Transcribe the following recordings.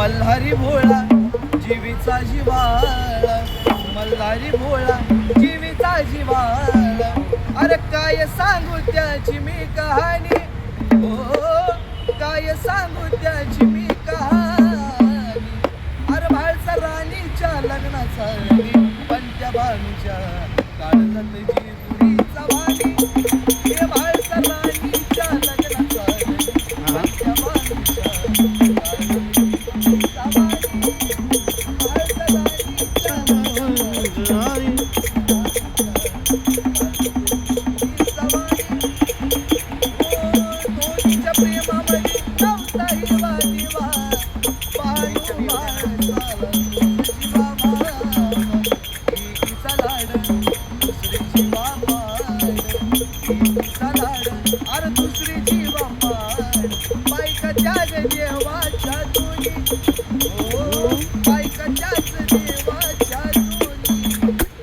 मल्हारी भोळा जीवीचा जिवाळा, मल्हारी भोळा जीवीचा जिवाळा. अरे काय सांगू त्याची मी कहाणी, हो काय सांगू त्याची मी कहाणी. अरे भाळचा राणीच्या लग्नाचा पंत्या भानूच्या काळजात जी पुरीचा वाणी. हे भाळचा राणीच्या लग्नाचा पंत्या भानूच्या अरे दुसरी जीवा बायकाच्या देवाच्या दोन्ही, हो बायकाच्याच देवाच्या दोन्ही.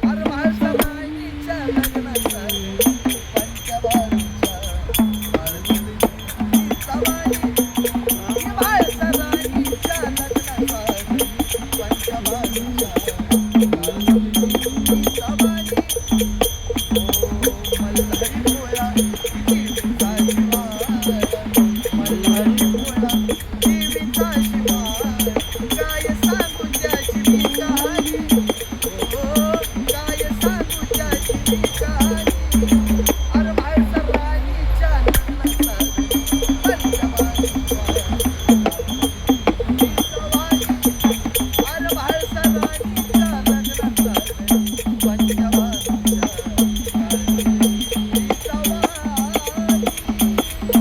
अरे भाषा राणीच्या लग्नाचा पंचबारूच्या सवारी. भाषा राणीच्या लग्नाचा पंचबारूच्या सवारी. मल्हारी भोळा जीवीचा जिवाळा, मल्हारी भोळा